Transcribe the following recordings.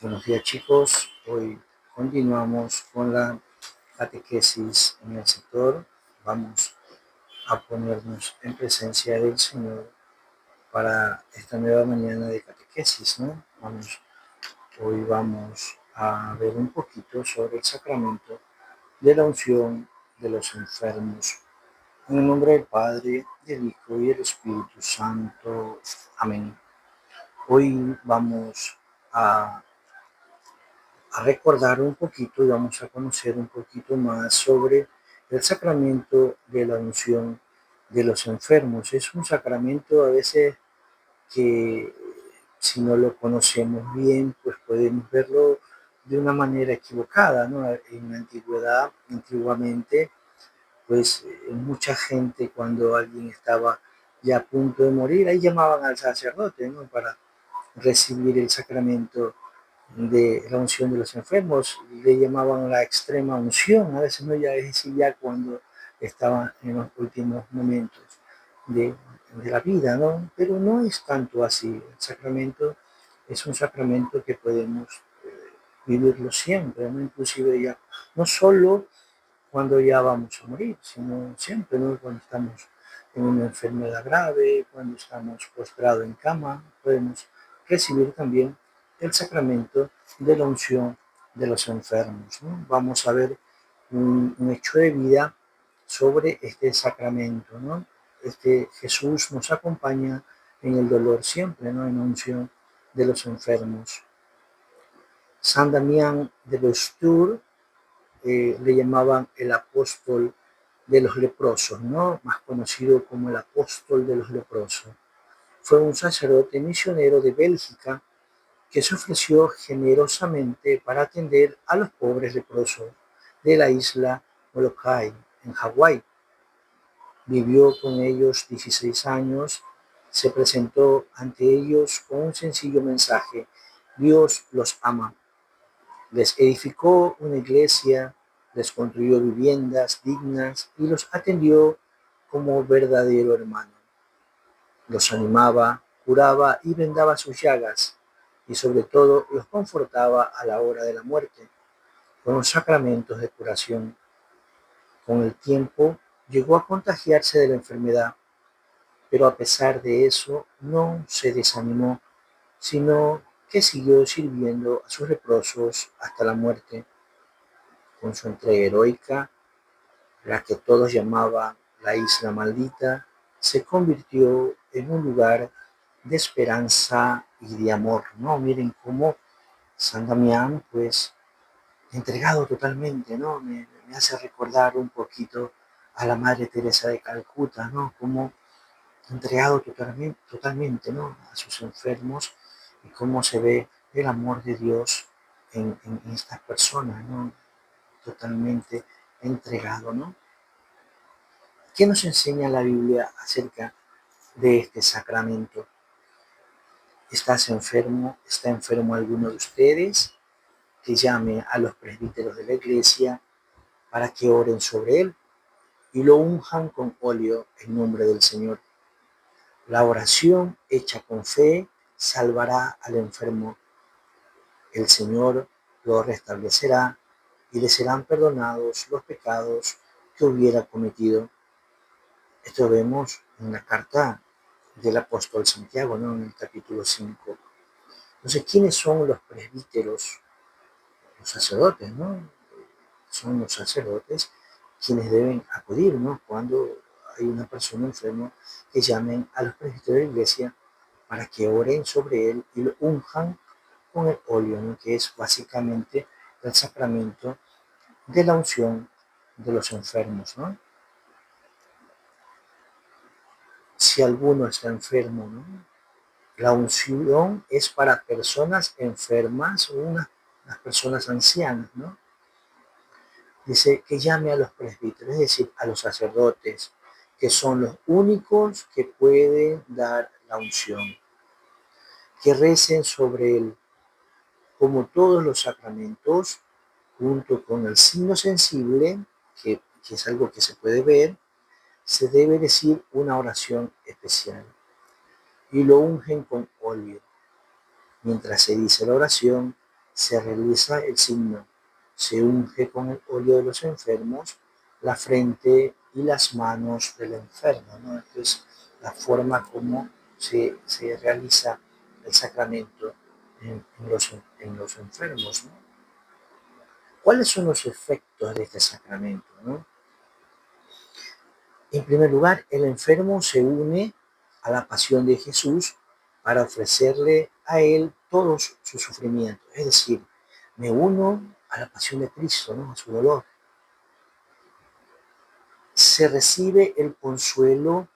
Buenos días chicos, hoy continuamos con la catequesis en el sector. Vamos a ponernos en presencia del Señor para esta nueva mañana de catequesis, ¿no? Hoy vamos a ver un poquito sobre el sacramento de la unción de los enfermos. En el nombre del Padre, del Hijo y del Espíritu Santo. Amén. Hoy vamos a recordar un poquito y vamos a conocer un poquito más sobre el sacramento de la unción de los enfermos. Es un sacramento a veces que si no lo conocemos bien, pues podemos verlo de una manera equivocada, ¿no? En la antigüedad, antiguamente, pues mucha gente cuando alguien estaba ya a punto de morir, ahí llamaban al sacerdote, ¿no? Para recibir el sacramento de la unción de los enfermos, le llamaban la extrema unción, a veces no, ya es decir, ya cuando estaban en los últimos momentos de, de la vida, ¿no? Pero no es tanto así. El sacramento es un sacramento que podemos vivirlo siempre, ¿no? Inclusive ya, no solo cuando ya vamos a morir, sino siempre, ¿no? Cuando estamos en una enfermedad grave, cuando estamos postrados en cama, podemos recibir también el sacramento de la unción de los enfermos, ¿no? Vamos a ver un hecho de vida sobre este sacramento, ¿no? Jesús nos acompaña en el dolor siempre, ¿no? En la unción de los enfermos. San Damián de Bestur le llamaban el apóstol de los leprosos, ¿no? Más conocido como el apóstol de los leprosos. Fue un sacerdote misionero de Bélgica que se ofreció generosamente para atender a los pobres leprosos de la isla Molokai, en Hawái. Vivió con ellos 16 años, se presentó ante ellos con un sencillo mensaje: Dios los ama. Les edificó una iglesia, les construyó viviendas dignas y los atendió como verdadero hermano. Los animaba, curaba y vendaba sus llagas, y sobre todo los confortaba a la hora de la muerte con los sacramentos de curación. Con el tiempo llegó a contagiarse de la enfermedad, pero a pesar de eso no se desanimó, sino que siguió sirviendo a sus leprosos hasta la muerte. Con su entrega heroica, la que todos llamaban la isla maldita, se convirtió en un lugar de esperanza y de amor, ¿no? Miren cómo San Damián, pues, entregado totalmente, ¿no? Me hace recordar un poquito a la Madre Teresa de Calcuta, ¿no? Como entregado totalmente, ¿no? A sus enfermos, y cómo se ve el amor de Dios en estas personas, ¿no? Totalmente entregado, ¿no? ¿Qué nos enseña la Biblia acerca de este sacramento? ¿Estás enfermo? ¿Está enfermo alguno de ustedes? Que llame a los presbíteros de la iglesia para que oren sobre él y lo unjan con óleo en nombre del Señor. La oración hecha con fe salvará al enfermo. El Señor lo restablecerá y le serán perdonados los pecados que hubiera cometido. Esto vemos en la carta del apóstol Santiago, ¿no? En el capítulo 5. Entonces, ¿quiénes son los presbíteros? Los sacerdotes, ¿no? Son los sacerdotes quienes deben acudir, ¿no? Cuando hay una persona enferma, que llamen a los presbíteros de la iglesia para que oren sobre él y lo unjan con el óleo, ¿no? Que es básicamente el sacramento de la unción de los enfermos, ¿no? Si alguno está enfermo, ¿no? La unción es para personas enfermas o unas personas ancianas, ¿no? Dice que llame a los presbíteros, es decir, a los sacerdotes, que son los únicos que pueden dar la unción, que recen sobre él, como todos los sacramentos, junto con el signo sensible, que es algo que se puede ver, se debe decir una oración especial y lo ungen con óleo. Mientras se dice la oración, se realiza el signo. Se unge con el óleo de los enfermos la frente y las manos del enfermo, ¿no? Entonces, la forma como se realiza el sacramento en los enfermos, ¿no? ¿Cuáles son los efectos de este sacramento, ¿no? En primer lugar, el enfermo se une a la pasión de Jesús para ofrecerle a él todos sus sufrimientos. Es decir, me uno a la pasión de Cristo, ¿no? A su dolor. Se recibe el consuelo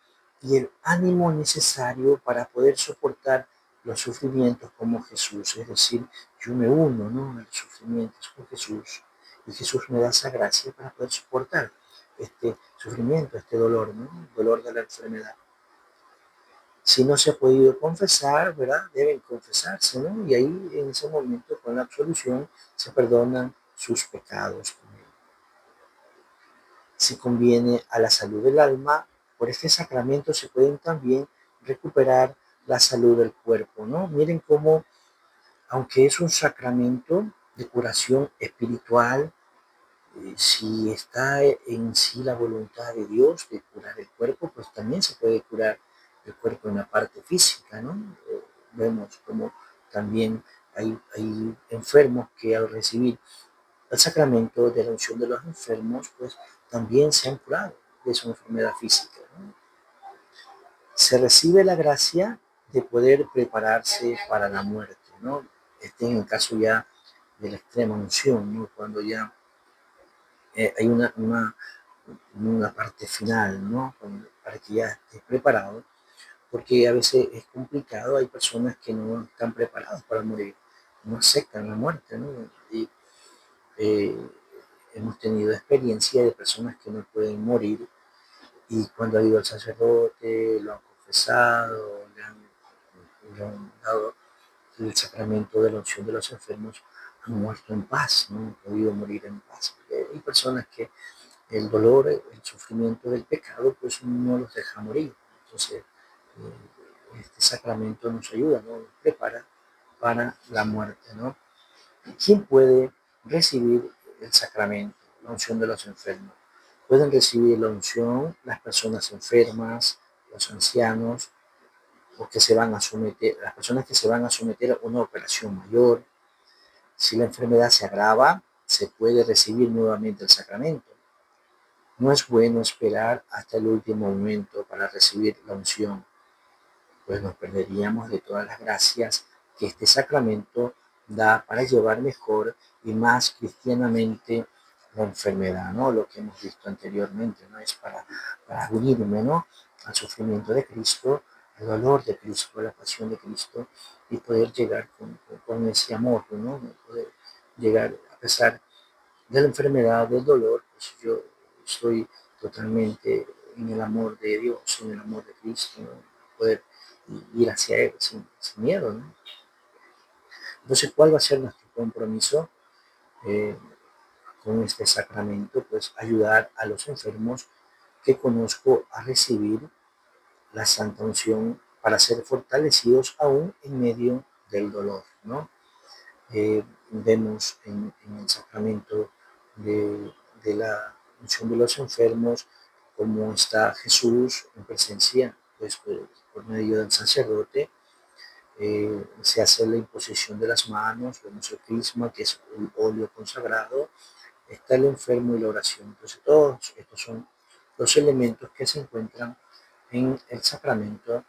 y el ánimo necesario para poder soportar los sufrimientos como Jesús. Es decir, yo me uno, ¿no?, a los sufrimientos con Jesús y Jesús me da esa gracia para poder soportar este sufrimiento, este dolor, ¿no?, el dolor de la enfermedad. Si no se ha podido confesar, ¿verdad?, deben confesarse, ¿no? Y ahí en ese momento con la absolución se perdonan sus pecados. Si conviene a la salud del alma, por este sacramento se pueden también recuperar la salud del cuerpo, ¿no? Miren cómo, aunque es un sacramento de curación espiritual, si está en sí la voluntad de Dios de curar el cuerpo, pues también se puede curar el cuerpo en la parte física, ¿no? Vemos como también hay enfermos que al recibir el sacramento de la unción de los enfermos, pues también se han curado de su enfermedad física, ¿no? Se recibe la gracia de poder prepararse para la muerte, ¿no? Este en el caso ya de la extrema unción, ¿no? Cuando ya hay una parte final, ¿no? Para que ya estés preparado, porque a veces es complicado, hay personas que no están preparadas para morir, no aceptan la muerte, ¿no? Y eh, hemos tenido experiencia de personas que no pueden morir y cuando ha ido al sacerdote, lo han confesado, le han dado el sacramento de la unción de los enfermos, han muerto en paz, no han podido morir en paz. Porque hay personas que el dolor, el sufrimiento del pecado, pues no los deja morir. Entonces, este sacramento nos ayuda, ¿no? Nos prepara para la muerte, ¿no? ¿Quién puede recibir el sacramento, la unción de los enfermos? Pueden recibir la unción las personas enfermas, los ancianos, o que se van a someter, las personas que se van a someter a una operación mayor. Si la enfermedad se agrava, se puede recibir nuevamente el sacramento. No es bueno esperar hasta el último momento para recibir la unción, pues nos perderíamos de todas las gracias que este sacramento da para llevar mejor y más cristianamente la enfermedad, ¿no? Lo que hemos visto anteriormente, ¿no? Es para unirme, ¿no?, al sufrimiento de Cristo, al dolor de Cristo, a la pasión de Cristo y poder llegar con ese amor, ¿no? Poder llegar a pesar de la enfermedad, del dolor, pues yo estoy totalmente en el amor de Dios, en el amor de Cristo, ¿no? Poder ir hacia Él sin miedo, ¿no? Entonces, ¿cuál va a ser nuestro compromiso eh, con este sacramento? Pues ayudar a los enfermos que conozco a recibir la Santa Unción para ser fortalecidos aún en medio del dolor, ¿no? Vemos en el sacramento de la unción de los enfermos cómo está Jesús en presencia, pues por medio del sacerdote, se hace la imposición de las manos, vemos el crisma, que es el óleo consagrado, está el enfermo y la oración. Entonces todos estos son los elementos que se encuentran en el sacramento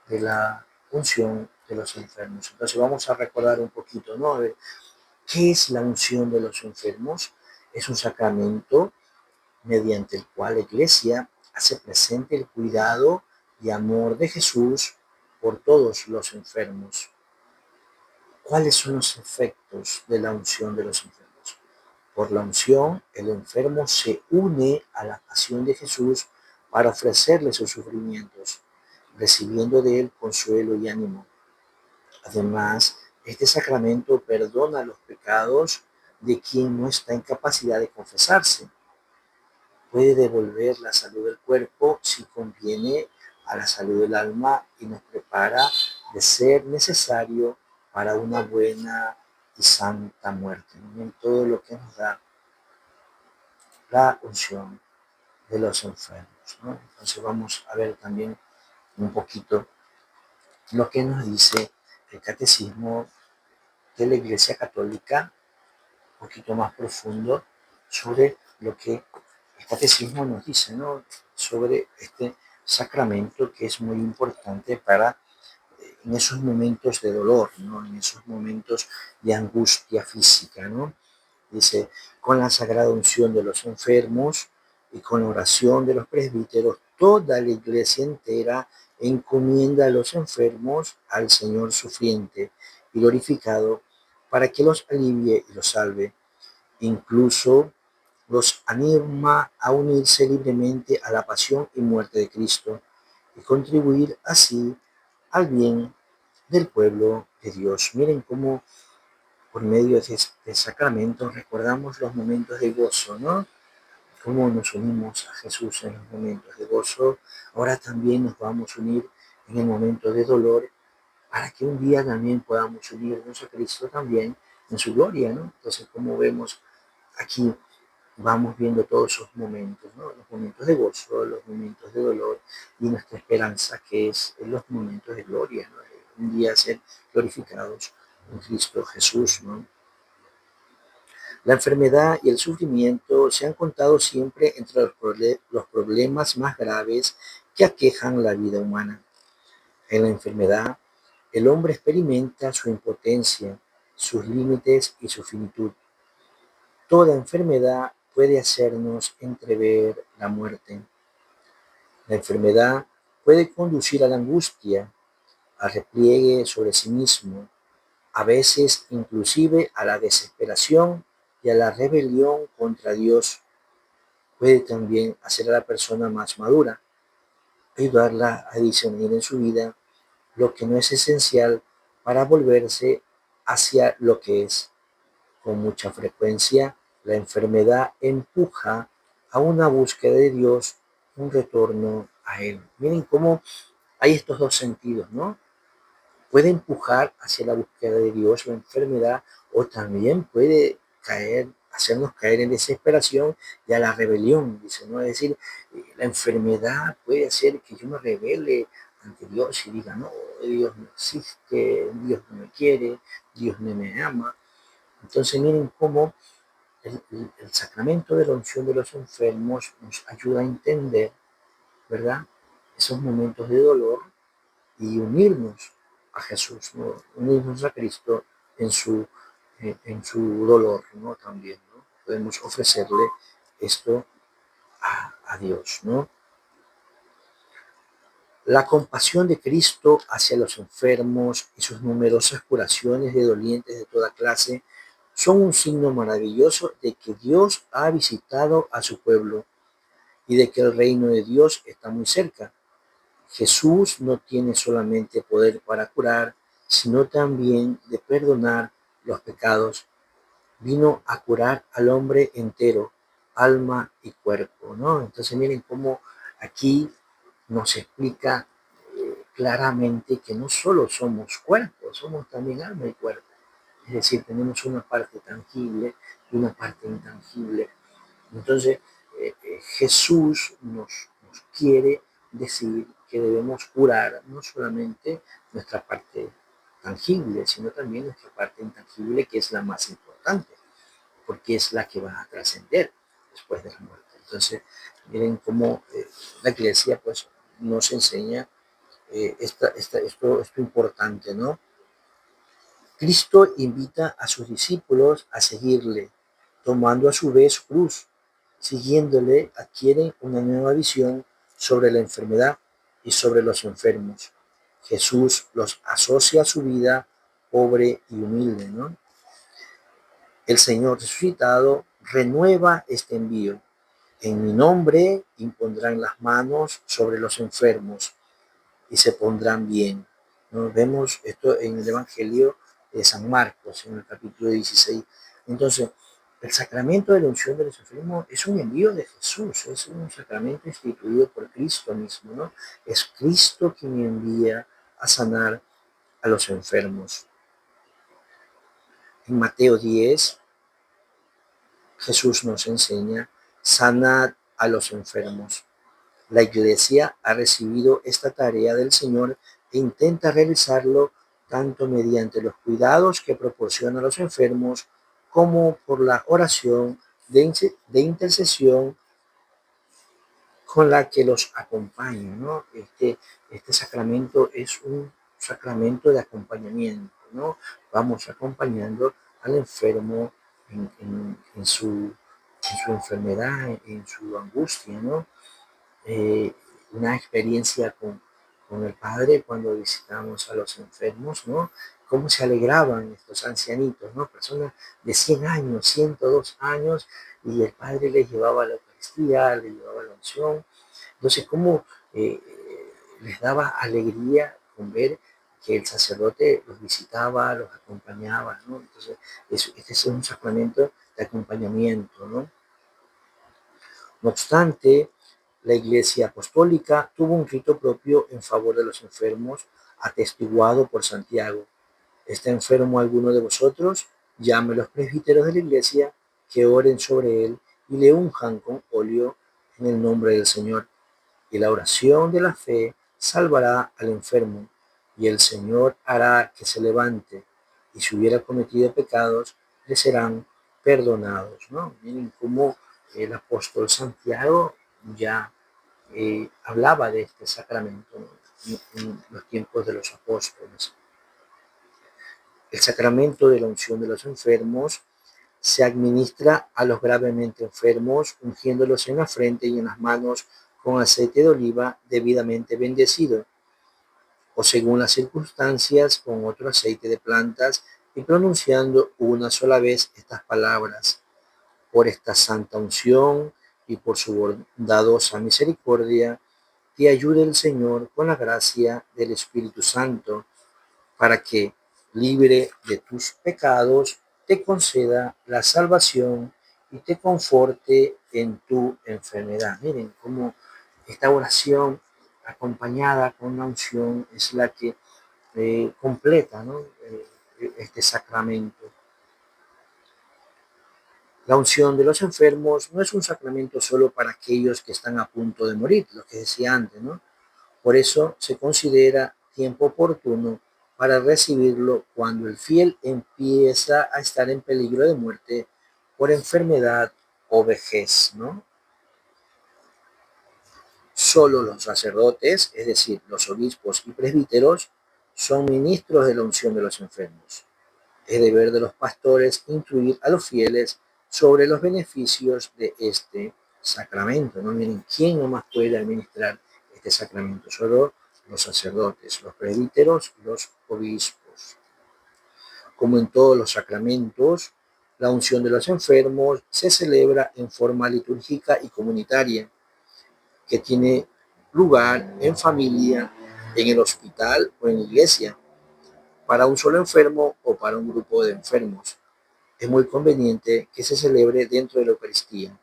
de la unción de los enfermos. Entonces vamos a recordar un poquito, ¿no? A ver, ¿qué es la unción de los enfermos? Es un sacramento mediante el cual la Iglesia hace presente el cuidado y amor de Jesús por todos los enfermos. ¿Cuáles son los efectos de la unción de los enfermos? Por la unción, el enfermo se une a la pasión de Jesús para ofrecerle sus sufrimientos, recibiendo de él consuelo y ánimo. Además, este sacramento perdona los pecados de quien no está en capacidad de confesarse. Puede devolver la salud del cuerpo si conviene a la salud del alma y nos prepara de ser necesario para una buena y santa muerte, ¿no? En todo lo que nos da la unción de los enfermos, ¿no? Entonces vamos a ver también un poquito lo que nos dice el catecismo de la Iglesia Católica, un poquito más profundo sobre lo que el catecismo nos dice, ¿no? Sobre este sacramento que es muy importante para en esos momentos de dolor, ¿no? En esos momentos de angustia física, ¿no? Dice, con la sagrada unción de los enfermos y con la oración de los presbíteros, toda la iglesia entera encomienda a los enfermos al Señor sufriente y glorificado para que los alivie y los salve. Incluso los anima a unirse libremente a la pasión y muerte de Cristo y contribuir así al bien del pueblo de Dios. Miren cómo por medio de sacramentos recordamos los momentos de gozo, ¿no? Cómo nos unimos a Jesús en los momentos de gozo. Ahora también nos vamos a unir en el momento de dolor para que un día también podamos unirnos a Cristo también en su gloria, ¿no? Entonces, como vemos aquí, vamos viendo todos esos momentos, ¿no? Los momentos de gozo, los momentos de dolor y nuestra esperanza que es en los momentos de gloria, ¿no? Un día ser glorificados en Cristo Jesús, ¿no? La enfermedad y el sufrimiento se han contado siempre entre los problemas más graves que aquejan la vida humana. En la enfermedad, el hombre experimenta su impotencia, sus límites y su finitud. Toda enfermedad puede hacernos entrever la muerte. La enfermedad puede conducir a la angustia, al repliegue sobre sí mismo, a veces inclusive a la desesperación y a la rebelión contra Dios. Puede también hacer a la persona más madura, ayudarla a discernir en su vida lo que no es esencial para volverse hacia lo que es. Con mucha frecuencia, la enfermedad empuja a una búsqueda de Dios, un retorno a Él. Miren cómo hay estos dos sentidos, ¿no? Puede empujar hacia la búsqueda de Dios la enfermedad o también puede hacernos caer en desesperación y a la rebelión, dice, ¿no? Es decir, la enfermedad puede hacer que yo me rebele ante Dios y diga, no, Dios no existe, Dios no me quiere, Dios no me ama. Entonces miren cómo el sacramento de la unción de los enfermos nos ayuda a entender, ¿verdad? Esos momentos de dolor y unirnos a Jesús, ¿no? Unirnos a Cristo en su dolor, ¿no? También, ¿no? Podemos ofrecerle esto a Dios, ¿no? La compasión de Cristo hacia los enfermos y sus numerosas curaciones de dolientes de toda clase son un signo maravilloso de que Dios ha visitado a su pueblo y de que el reino de Dios está muy cerca. Jesús no tiene solamente poder para curar, sino también de perdonar los pecados. Vino a curar al hombre entero, alma y cuerpo, ¿no? Entonces miren cómo aquí nos explica claramente que no solo somos cuerpo, somos también alma y cuerpo. Es decir, tenemos una parte tangible y una parte intangible. Entonces, Jesús nos quiere decir que debemos curar no solamente nuestra parte tangible, sino también nuestra parte intangible, que es la más importante, porque es la que va a trascender después de la muerte. Entonces, miren cómo la iglesia pues, nos enseña esto importante, ¿no? Cristo invita a sus discípulos a seguirle, tomando a su vez su cruz. Siguiéndole adquieren una nueva visión sobre la enfermedad y sobre los enfermos. Jesús los asocia a su vida pobre y humilde, ¿no? El Señor resucitado renueva este envío. En mi nombre impondrán las manos sobre los enfermos y se pondrán bien, ¿no? Vemos esto en el Evangelio de San Marcos, en el capítulo 16. Entonces, el sacramento de la unción de los enfermos es un envío de Jesús, es un sacramento instituido por Cristo mismo, ¿no? Es Cristo quien me envía a sanar a los enfermos. En Mateo 10, Jesús nos enseña, sanad a los enfermos. La Iglesia ha recibido esta tarea del Señor e intenta realizarlo tanto mediante los cuidados que proporciona a los enfermos como por la oración de intercesión con la que los acompaña, ¿no? Este sacramento es un sacramento de acompañamiento, ¿no? Vamos acompañando al enfermo en su enfermedad, en su angustia, ¿no? Una experiencia con el padre cuando visitamos a los enfermos, ¿no? Cómo se alegraban estos ancianitos, ¿no? Personas de 100 años, 102 años, y el padre les llevaba la Eucaristía, les llevaba la unción. Entonces, cómo les daba alegría con ver que el sacerdote los visitaba, los acompañaba, ¿no? Entonces, este es un sacramento de acompañamiento, ¿no? No obstante, la Iglesia Apostólica tuvo un rito propio en favor de los enfermos, atestiguado por Santiago. ¿Está enfermo alguno de vosotros? Llame a los presbíteros de la Iglesia, que oren sobre él y le unjan con óleo en el nombre del Señor. Y la oración de la fe salvará al enfermo, y el Señor hará que se levante, y si hubiera cometido pecados, le serán perdonados, ¿no? Miren cómo el apóstol Santiago ya hablaba de este sacramento, ¿no? En los tiempos de los apóstoles. El sacramento de la unción de los enfermos se administra a los gravemente enfermos, ungiéndolos en la frente y en las manos con aceite de oliva debidamente bendecido, o según las circunstancias, con otro aceite de plantas, y pronunciando una sola vez estas palabras: por esta santa unción y por su bondadosa misericordia, te ayude el Señor con la gracia del Espíritu Santo, para que, libre de tus pecados, te conceda la salvación y te conforte en tu enfermedad. Miren cómo esta oración acompañada con la unción es la que completa, ¿no? Este sacramento. La unción de los enfermos no es un sacramento solo para aquellos que están a punto de morir, lo que decía antes, ¿no? Por eso se considera tiempo oportuno para recibirlo cuando el fiel empieza a estar en peligro de muerte por enfermedad o vejez, ¿no? Solo los sacerdotes, es decir, los obispos y presbíteros, son ministros de la unción de los enfermos. Es deber de los pastores instruir a los fieles sobre los beneficios de este sacramento, ¿no? Miren, ¿quién nomás puede administrar este sacramento? Solo los sacerdotes, los presbíteros, los obispos. Como en todos los sacramentos, la unción de los enfermos se celebra en forma litúrgica y comunitaria, que tiene lugar en familia, en el hospital o en iglesia, para un solo enfermo o para un grupo de enfermos. Es muy conveniente que se celebre dentro de la Eucaristía,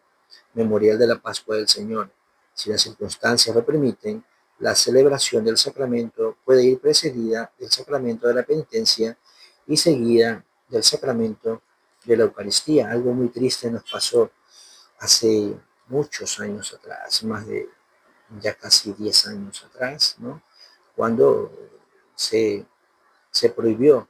memorial de la Pascua del Señor. Si las circunstancias lo permiten, la celebración del sacramento puede ir precedida del sacramento de la penitencia y seguida del sacramento de la Eucaristía. Algo muy triste nos pasó hace muchos años atrás, más de ya casi 10 años atrás, ¿no? Cuando se, se prohibió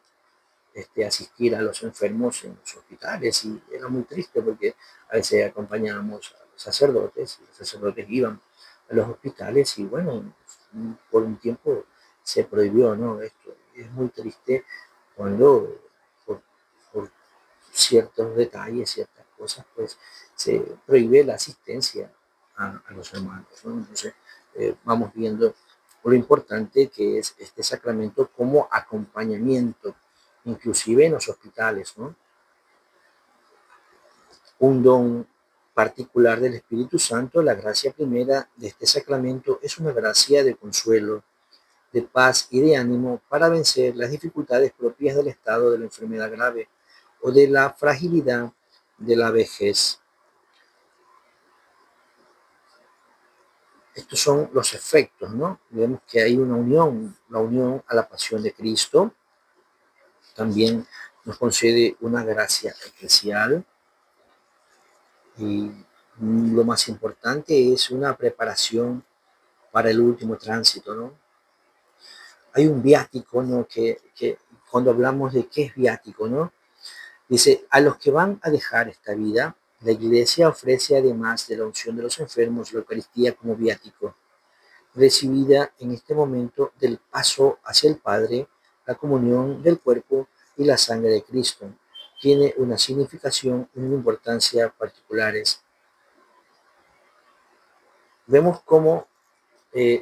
asistir a los enfermos en los hospitales, y era muy triste porque a veces acompañábamos a los sacerdotes y los sacerdotes iban a los hospitales y bueno, por un tiempo se prohibió, ¿no? Esto es muy triste cuando por, por ciertos detalles, ciertas cosas, pues se prohíbe la asistencia a los hermanos, ¿no? Entonces vamos viendo lo importante que es este sacramento como acompañamiento, inclusive en los hospitales, ¿no? Un don particular del Espíritu Santo, la gracia primera de este sacramento es una gracia de consuelo, de paz y de ánimo para vencer las dificultades propias del estado de la enfermedad grave o de la fragilidad de la vejez. Estos son los efectos, ¿no? Vemos que hay una unión, la unión a la pasión de Cristo, también nos concede una gracia eclesial y lo más importante es una preparación para el último tránsito, ¿no? Hay un viático, ¿no? Que cuando hablamos de qué es viático, ¿no? Dice, a los que van a dejar esta vida, la iglesia ofrece además de la unción de los enfermos, la Eucaristía como viático, recibida en este momento del paso hacia el Padre, la comunión del cuerpo y la sangre de Cristo. Tiene una significación y una importancia particulares. Vemos cómo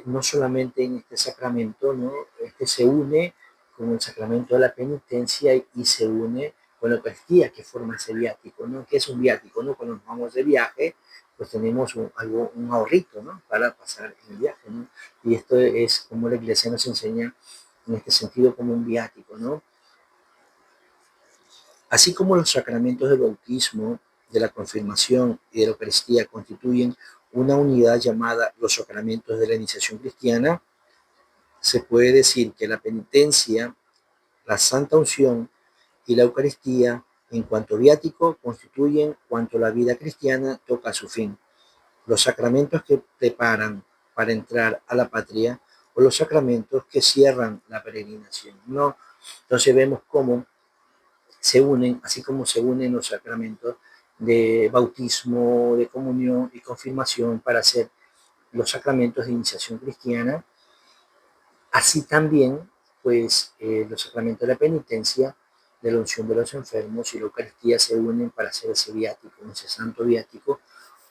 no solamente en este sacramento, ¿no? Este se une con el sacramento de la penitencia y se une con la Eucaristía, que forma ese viático, ¿no? Que es un viático, ¿no? Cuando nos vamos de viaje, pues tenemos un ahorrito, ¿no? Para pasar el viaje, ¿no? Y esto es como la iglesia nos enseña en este sentido como un viático, ¿no? Así como los sacramentos del bautismo, de la confirmación y de la Eucaristía constituyen una unidad llamada los sacramentos de la iniciación cristiana, se puede decir que la penitencia, la santa unción y la Eucaristía, en cuanto viático, constituyen cuanto la vida cristiana toca a su fin. Los sacramentos que preparan para entrar a la patria o los sacramentos que cierran la peregrinación, ¿no? Entonces vemos cómo se unen, así como se unen los sacramentos de bautismo, de comunión y confirmación para hacer los sacramentos de iniciación cristiana. Así también, pues, los sacramentos de la penitencia, de la unción de los enfermos y la Eucaristía se unen para hacer ese viático, ese santo viático,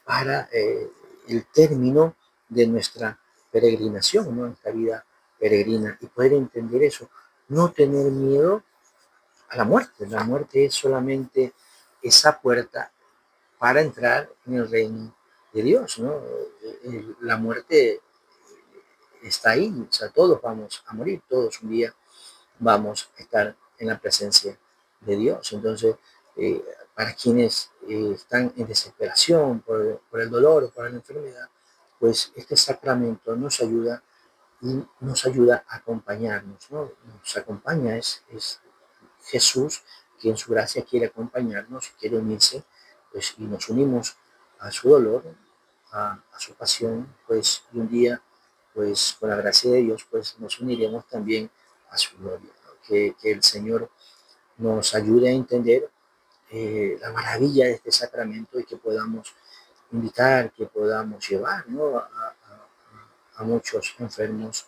para el término de nuestra peregrinación, ¿no? Esta vida peregrina, y poder entender eso, no tener miedo a la muerte. La muerte es solamente esa puerta para entrar en el reino de Dios, ¿no? La muerte está ahí, o sea, todos vamos a morir, todos un día vamos a estar en la presencia de Dios. Entonces, eh, para quienes están en desesperación por el dolor o por la enfermedad, pues este sacramento nos ayuda y nos ayuda a acompañarnos, ¿no? Nos acompaña, es Jesús que en su gracia quiere acompañarnos, quiere unirse, pues, y nos unimos a su dolor, a su pasión, pues, y un día, pues, con la gracia de Dios, pues, nos uniremos también a su gloria, ¿no? Que el Señor nos ayude a entender la maravilla de este sacramento y que podamos invitar, que podamos llevar, ¿no? A muchos enfermos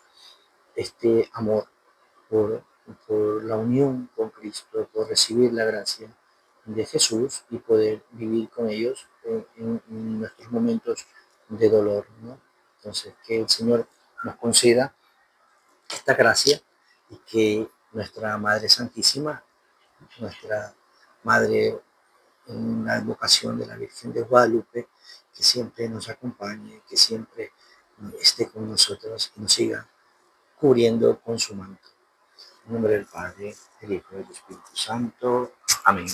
este amor por, por la unión con Cristo, por recibir la gracia de Jesús y poder vivir con ellos en nuestros momentos de dolor, ¿no? Entonces, que el Señor nos conceda esta gracia y que nuestra Madre Santísima, nuestra Madre en la advocación de la Virgen de Guadalupe, que siempre nos acompañe, que siempre esté con nosotros y nos siga cubriendo con su manto. En nombre del Padre, del Hijo y del Espíritu Santo. Amén.